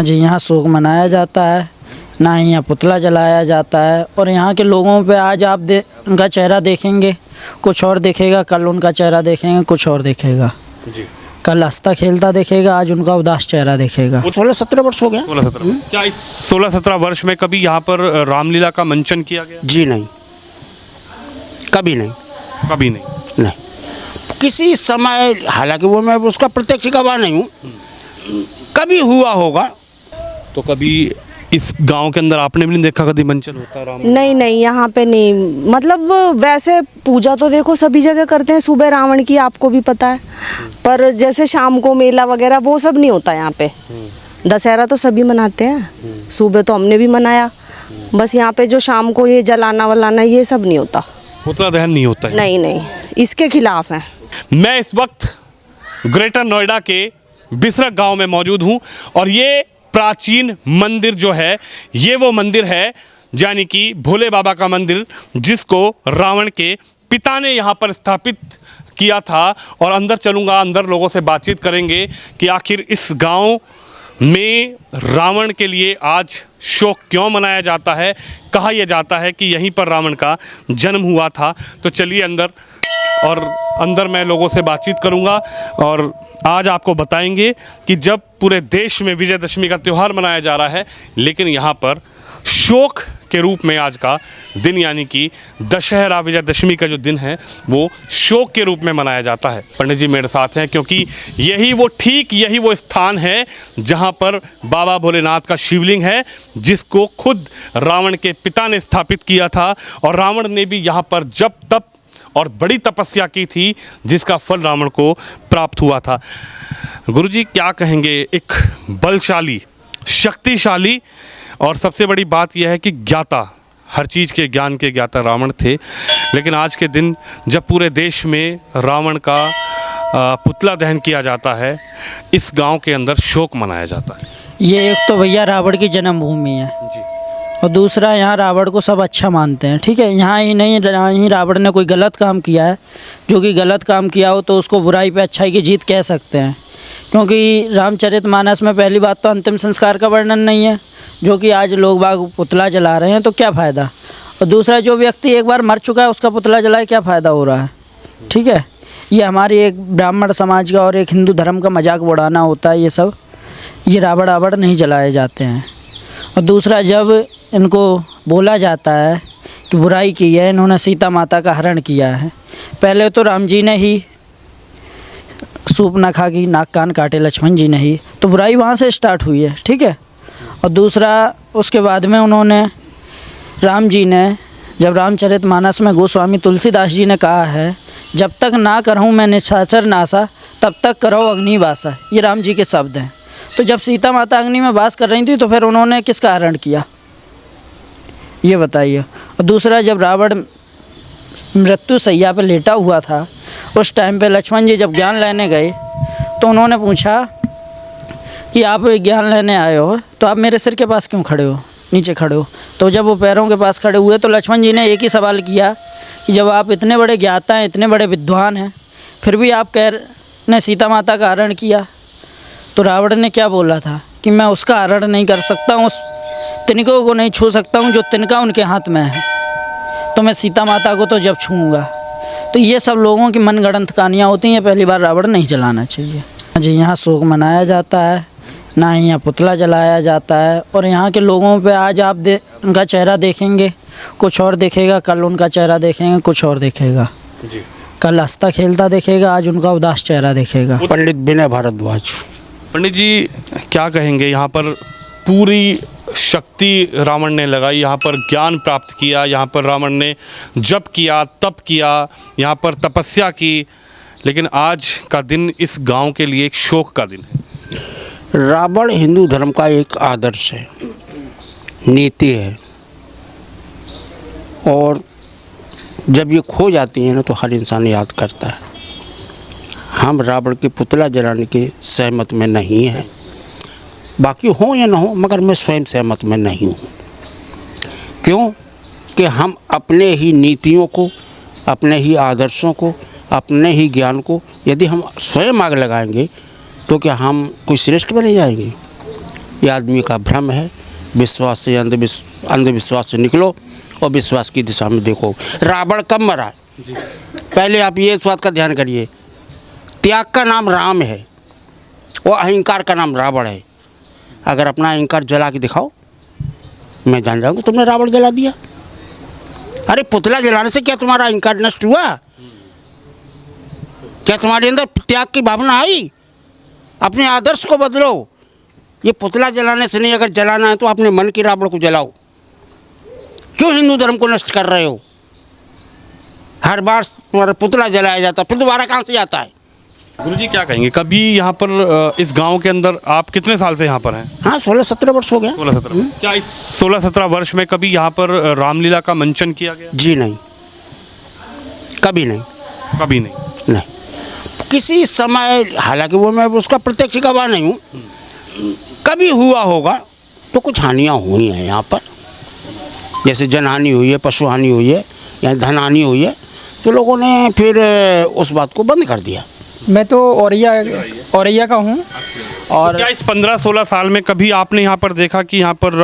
जी यहाँ शोक मनाया जाता है, ना ही यहाँ पुतला जलाया जाता है। और यहाँ के लोगों पे आज आप उनका चेहरा देखेंगे कुछ और दिखेगा, कल उनका चेहरा देखेंगे कुछ और दिखेगा जी। कल हंसता खेलता दिखेगा, आज उनका उदास चेहरा दिखेगा। 16-17 वर्ष हो गया। 16-17 क्या इस 16-17 वर्ष में कभी यहाँ पर रामलीला का मंचन किया गया? जी नहीं, कभी नहीं। कभी नहीं। नहीं किसी समय, हालांकि वो मैं उसका प्रत्यक्ष गवाह नहीं हूँ, कभी हुआ होगा। तो कभी इस गांव के अंदर आपने भी नहीं देखा कभी मंचन होता राम? नहीं नहीं, यहाँ पे नहीं। मतलब वैसे पूजा तो देखो सभी जगह करते हैं, सुबह रावण की आपको भी पता है, पर जैसे शाम को मेला वगैरह वो सब नहीं होता यहाँ पे। दशहरा तो सभी मनाते हैं, सुबह तो हमने भी मनाया, बस यहाँ पे जो शाम को ये जलाना वलाना ये सब नहीं होता। पुतला दहन नहीं होता है? नहीं नहीं, इसके खिलाफ है। मैं इस वक्त ग्रेटर नोएडा के बिसरक गांव में मौजूद हूं और ये प्राचीन मंदिर जो है ये वो मंदिर है, यानी कि भोले बाबा का मंदिर, जिसको रावण के पिता ने यहाँ पर स्थापित किया था। और अंदर चलूँगा, अंदर लोगों से बातचीत करेंगे कि आखिर इस गांव में रावण के लिए आज शोक क्यों मनाया जाता है। कहा यह जाता है कि यहीं पर रावण का जन्म हुआ था। तो चलिए अंदर, और अंदर मैं लोगों से बातचीत करूंगा और आज आपको बताएंगे कि जब पूरे देश में विजयदशमी का त्यौहार मनाया जा रहा है, लेकिन यहाँ पर शोक के रूप में आज का दिन, यानी कि दशहरा विजयदशमी का जो दिन है वो शोक के रूप में मनाया जाता है। पंडित जी मेरे साथ हैं, क्योंकि यही वो स्थान है जहाँ पर बाबा भोलेनाथ का शिवलिंग है, जिसको खुद रावण के पिता ने स्थापित किया था। और रावण ने भी यहाँ पर जप तप और बड़ी तपस्या की थी, जिसका फल रावण को प्राप्त हुआ था। गुरुजी क्या कहेंगे, एक बलशाली, शक्तिशाली और सबसे बड़ी बात यह है कि ज्ञाता, हर चीज़ के ज्ञान के ज्ञाता रावण थे। लेकिन आज के दिन जब पूरे देश में रावण का पुतला दहन किया जाता है, इस गांव के अंदर शोक मनाया जाता है। ये एक तो भैया रावण की जन्मभूमि है जी। और दूसरा यहाँ रावण को सब अच्छा मानते हैं, ठीक है। यहाँ ही नहीं, ही रावण ने कोई गलत काम किया है, जो कि गलत काम किया हो तो उसको बुराई पे अच्छाई की जीत कह सकते हैं। क्योंकि रामचरितमानस में पहली बात तो अंतिम संस्कार का वर्णन नहीं है, जो कि आज लोग बाग पुतला जला रहे हैं, तो क्या फ़ायदा। और दूसरा, जो व्यक्ति एक बार मर चुका है उसका पुतला जलाए क्या फ़ायदा हो रहा है, ठीक है। ये हमारी एक ब्राह्मण समाज का और एक हिंदू धर्म का मजाक उड़ाना होता है। ये सब, ये रावण नहीं जलाए जाते हैं। और दूसरा, जब इनको बोला जाता है कि बुराई की है, इन्होंने सीता माता का हरण किया है, पहले तो राम जी ने ही सूप न खा की नाक कान काटे लक्ष्मण जी ने ही, तो बुराई वहाँ से स्टार्ट हुई है, ठीक है। और दूसरा, उसके बाद में उन्होंने, राम जी ने, जब रामचरितमानस में गोस्वामी तुलसीदास जी ने कहा है, जब तक ना करहूँ मैं निशाचर नासा, तब तक करो अग्निवासा, ये राम जी के शब्द हैं। तो जब सीता माता अग्नि में वास कर रही थी तो फिर उन्होंने किसका हरण किया, ये बताइए। और दूसरा, जब रावण मृत्यु शैया पर लेटा हुआ था, उस टाइम पे लक्ष्मण जी जब ज्ञान लेने गए तो उन्होंने पूछा कि आप ज्ञान लेने आए हो तो आप मेरे सिर के पास क्यों खड़े हो, नीचे खड़े हो। तो जब वो पैरों के पास खड़े हुए तो लक्ष्मण जी ने एक ही सवाल किया कि जब आप इतने बड़े ज्ञाता हैं, इतने बड़े विद्वान हैं, फिर भी आप ने सीता माता का हरण किया। तो रावण ने क्या बोला था कि मैं उसका हरण नहीं कर सकता हूँ, उस तिनकों को नहीं छू सकता हूँ जो तिनका उनके हाथ में है, तो मैं सीता माता को तो जब छूँगा। तो ये सब लोगों की मनगढ़ंत कहानियाँ होती हैं, पहली बार रावण नहीं जलाना चाहिए। जी यहाँ शोक मनाया जाता है, ना ही यहाँ पुतला जलाया जाता है। और यहाँ के लोगों पे आज आप उनका चेहरा देखेंगे कुछ और दिखेगा, कल उनका चेहरा देखेंगे कुछ और दिखेगा जी। कल हंसता खेलता दिखेगा, आज उनका उदास चेहरा दिखेगा। पंडित विनय भारद्वाज। पंडित जी क्या कहेंगे, यहाँ पर पूरी शक्ति रावण ने लगाई, यहाँ पर ज्ञान प्राप्त किया, यहाँ पर रावण ने जप किया, तप किया, यहाँ पर तपस्या की, लेकिन आज का दिन इस गांव के लिए एक शोक का दिन है। रावण हिंदू धर्म का एक आदर्श है, नीति है, और जब ये खो जाती है ना तो हर इंसान याद करता है। हम रावण के पुतला जलाने के सहमत में नहीं हैं, बाकी हो या ना हो, मगर मैं स्वयं सहमत में नहीं हूँ। क्यों कि हम अपने ही नीतियों को, अपने ही आदर्शों को, अपने ही ज्ञान को यदि हम स्वयं आग लगाएंगे तो क्या हम कोई श्रेष्ठ बने जाएंगे? ये आदमी का भ्रम है। विश्वास से अंधविश्वास से निकलो और विश्वास की दिशा में देखो। रावण कब मरा? पहले आप ये इस बात का ध्यान करिए, त्याग का नाम राम है और अहंकार का नाम रावण है। अगर अपना अहंकार जला के दिखाओ, मैं जान जाऊँगा तुमने रावण जला दिया। अरे पुतला जलाने से क्या तुम्हारा अहंकार नष्ट हुआ? क्या तुम्हारे अंदर त्याग की भावना आई? अपने आदर्श को बदलो। ये पुतला जलाने से नहीं, अगर जलाना है तो अपने मन के रावण को जलाओ। क्यों हिंदू धर्म को नष्ट कर रहे हो? हर बार तुम्हारा पुतला जलाया जाता है, फिर दोबारा कहाँ से आता है? गुरुजी क्या कहेंगे, कभी यहाँ पर इस गांव के अंदर आप कितने साल से यहाँ पर हैं? हाँ 16-17 वर्ष हो गया। 16-17। क्या इस 16-17 वर्ष में कभी यहाँ पर रामलीला का मंचन किया गया? जी नहीं, कभी नहीं। कभी नहीं। नहीं, किसी समय, हालांकि वो मैं उसका प्रत्यक्ष गवाह नहीं हूँ, कभी हुआ होगा तो कुछ हानियाँ हुई हैं यहाँ पर। जैसे जनहानि हुई है, पशु हानि हुई है या धन हानि हुई है, तो लोगों ने फिर उस बात को बंद कर दिया। मैं तो औरैया का हूँ। और तो क्या इस 15-16 साल में कभी आपने यहाँ पर देखा कि यहाँ पर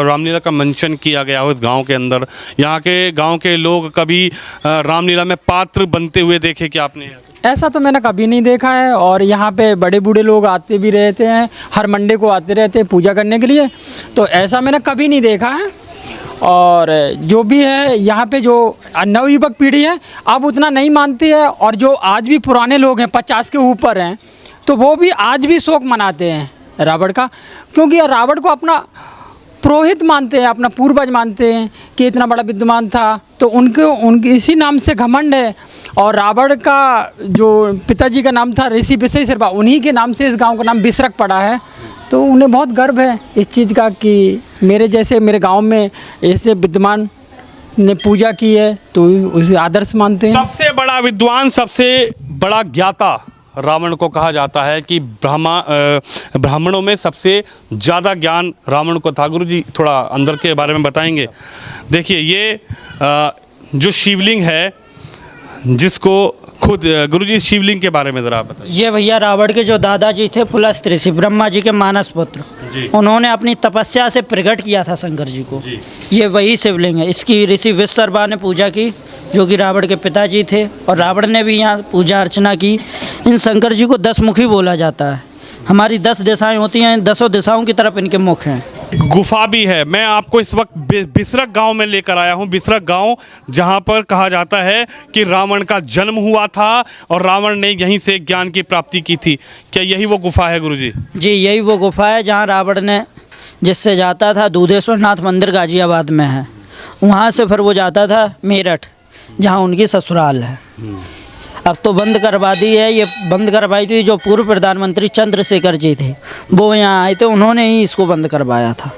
रामलीला का मंचन किया गया हो इस गांव के अंदर? यहाँ के गांव के लोग कभी रामलीला में पात्र बनते हुए देखे कि आपने? ऐसा तो मैंने कभी नहीं देखा है। और यहाँ पे बड़े बूढ़े लोग आते भी रहते हैं, हर मंडे को आते रहते हैं पूजा करने के लिए, तो ऐसा मैंने कभी नहीं देखा है। और जो भी है यहाँ पे जो नवयुवक पीढ़ी है अब उतना नहीं मानती है, और जो आज भी पुराने लोग हैं 50 के ऊपर हैं, तो वो भी आज भी शोक मनाते हैं रावण का, क्योंकि रावण को अपना पुरोहित मानते हैं, अपना पूर्वज मानते हैं कि इतना बड़ा विद्वान था, तो उनके इसी नाम से घमंड है। और रावण का जो पिताजी का नाम था ऋषि विषय शर्मा, उन्हीं के नाम से इस गांव का नाम बिसरक पड़ा है। तो उन्हें बहुत गर्व है इस चीज़ का कि मेरे गांव में ऐसे विद्वान ने पूजा की है, तो उसे आदर्श मानते हैं। सबसे बड़ा विद्वान, सबसे बड़ा ज्ञाता रावण को कहा जाता है कि ब्राह्मणों में सबसे ज़्यादा ज्ञान रावण को था। गुरुजी थोड़ा अंदर के बारे में बताएंगे। देखिए ये जो शिवलिंग है, जिसको खुद गुरुजी शिवलिंग के बारे में ज़रा बताइए। ये भैया रावण के जो दादाजी थे पुलस्त ऋषि, ब्रह्मा जी के मानस पुत्र, उन्होंने अपनी तपस्या से प्रकट किया था शंकर जी को। ये वही शिवलिंग है। इसकी ऋषि विश्वकर्मा ने पूजा की, जो कि रावण के पिताजी थे, और रावण ने भी यहाँ पूजा अर्चना की। इन शंकर जी को 10 मुखी बोला जाता है। हमारी 10 दिशाएं होती हैं, 10 दिशाओं की तरफ इनके मुख हैं। गुफा भी है। मैं आपको इस वक्त बिसरक गांव में लेकर आया हूं। बिसरक गांव, जहां पर कहा जाता है कि रावण का जन्म हुआ था और रावण ने यहीं से ज्ञान की प्राप्ति की थी। क्या यही वो गुफा है गुरुजी? जी यही वो गुफा है जहाँ रावण ने जिससे जाता था। दूधेश्वर नाथ मंदिर गाजियाबाद में है। वहाँ से फिर वो जाता था मेरठ, जहाँ उनकी ससुराल है। अब तो बंद करवा दी है। ये बंद करवाई थी जो पूर्व प्रधानमंत्री चंद्रशेखर जी थे, वो यहाँ आए थे, उन्होंने ही इसको बंद करवाया था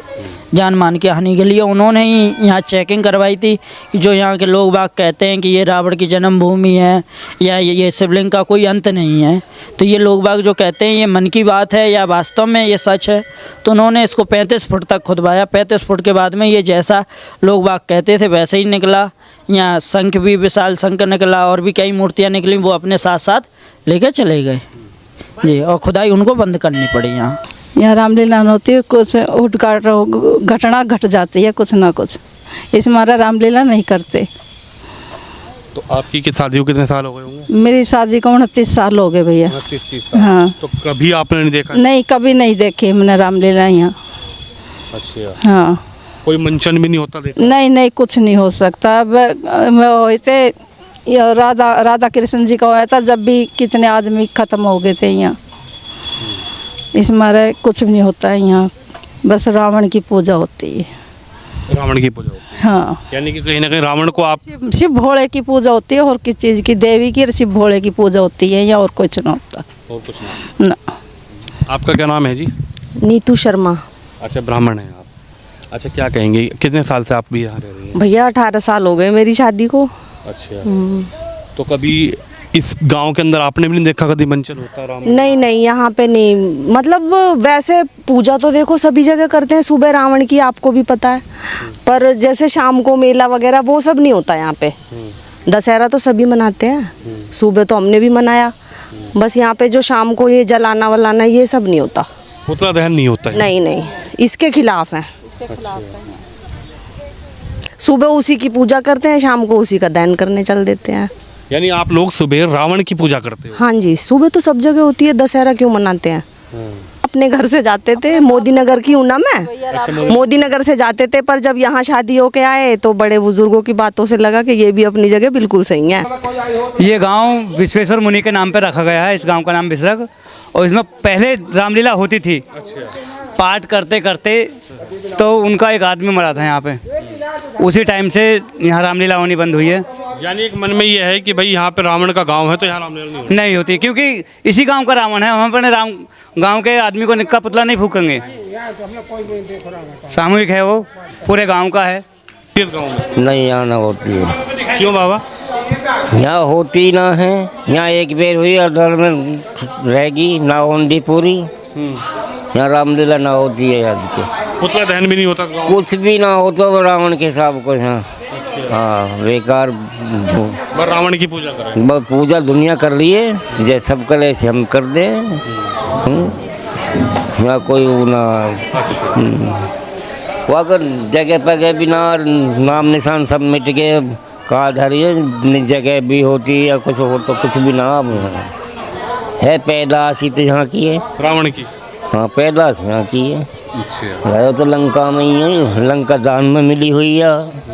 जान मान की हानि के लिए। उन्होंने ही यहाँ चेकिंग करवाई थी कि जो यहाँ के लोग बाग कहते हैं कि ये रावण की जन्मभूमि है या ये शिवलिंग का कोई अंत नहीं है, तो ये लोग बाग जो कहते हैं ये मन की बात है या वास्तव में ये सच है। तो उन्होंने इसको 35 फुट तक खुदवाया। 35 फुट के बाद में ये जैसा लोग बाग कहते थे वैसे ही निकला। यहाँ शंख भी, विशाल शंख निकला, और भी कई मूर्तियाँ निकली, वो अपने साथ साथ लेके चले गए जी। और खुदाई उनको बंद करनी पड़ी। यहाँ रामलीला होती है, कुछ उठकाट घटना घट जाती है, कुछ ना कुछ, इस मारा रामलीला नहीं करते। तो आपकी की शादी को कितने साल हो गए होंगे? मेरी शादी को 29 साल हो गए भैया। 29 साल। हाँ। तो कभी आपने नहीं देखा? नहीं, कभी नहीं देखी हमने रामलीला यहाँ। अच्छा। हाँ। कोई मंचन भी नहीं होता देखा? नहीं, कुछ नहीं हो सकता। अब हुए थे राधा कृष्ण जी का हुआ था, जब भी कितने आदमी खत्म हो गए थे यहाँ। इस मारे कुछ भी नहीं होता है यहाँ, बस रावण की पूजा होती है। रावण की पूजा होती है। हाँ, यानी कि कहीं ना कहीं रावण को आप शिव भोले की पूजा होती है, और किस चीज़ की, देवी की, शिव भोले की पूजा होती है यहाँ, और कुछ नहीं होता। और कुछ नहीं ना। आपका क्या नाम है जी? नीतू शर्मा। अच्छा, ब्राह्मण हैं आप। अच्छा, क्या कहेंगे, कितने साल से आप भी यहाँ रह रही हैं? भैया 18 साल हो गए मेरी शादी को। अच्छा। तो कभी इस गांव के अंदर आपने भी नहीं देखा कभी मंचन होता राम? नहीं, यहाँ पे नहीं। मतलब वैसे पूजा तो देखो सभी जगह करते हैं, सुबह रावण की, आपको भी पता है, पर जैसे शाम को मेला वगैरह वो सब नहीं होता यहाँ पे। दशहरा तो सभी मनाते हैं, सुबह तो हमने भी मनाया। बस यहाँ पे जो शाम को ये जलाना वलाना ये सब नहीं होता। पुतला दहन नहीं होता है। नहीं नहीं, इसके खिलाफ है। सुबह उसी की पूजा करते हैं, शाम को उसी का दहन करने चल देते हैं। यानी आप लोग सुबह रावण की पूजा करते हो? हाँ जी, सुबह तो सब जगह होती है, दशहरा क्यों मनाते हैं? अपने घर से जाते थे, मोदी नगर की हूँ ना मैं, मोदी नगर से जाते थे, पर जब यहाँ शादी होके आए तो बड़े बुजुर्गों की बातों से लगा कि ये भी अपनी जगह बिल्कुल सही है। ये गांव विश्वेश्वर मुनि के नाम पर रखा गया है। इस गांव का नाम बिसरक, और इसमें पहले रामलीला होती थी। पाठ करते करते तो उनका एक आदमी मरा था यहाँ पे, उसी टाइम से यहाँ रामलीला होनी बंद हुई है। यानी एक मन में ये है कि भाई यहाँ पे रावण का गांव है तो यहाँ रामलीला नहीं होती। नहीं होती, क्योंकि इसी गांव का रावण है। हम अपने राम गांव के आदमी को निक्का पुतला नहीं फूकेंगे। सामूहिक है वो, पूरे गांव का है। किस गांव में? नहीं, यहाँ ना होती है। क्यों बाबा? यहाँ होती ना है। यहाँ एक बेर हुई और दर में रहेगी ना, होंदी पूरी। यहाँ रामलीला ना होती है। आज के पुतला दहन भी नहीं होता गाँव में? कुछ भी ना हो तो रावण के हिसाब को यहाँ। हाँ, बेकार बस रावण की पूजा करें। बस पूजा दुनिया कर रही है, जैसे सब करे ऐसे हम कर दें। यहाँ कोई वो ना वो अगर जगह पगह भी ना, नाम निशान सब मिट गए, कहा धरिए जगह भी होती है या कुछ हो तो कुछ भी ना है। पैदाश ही तो यहाँ की है, रावण की। हाँ, पैदाश यहाँ की है। अच्छा। रहे तो लंका में ही है, लंका दान में मिली हुई है।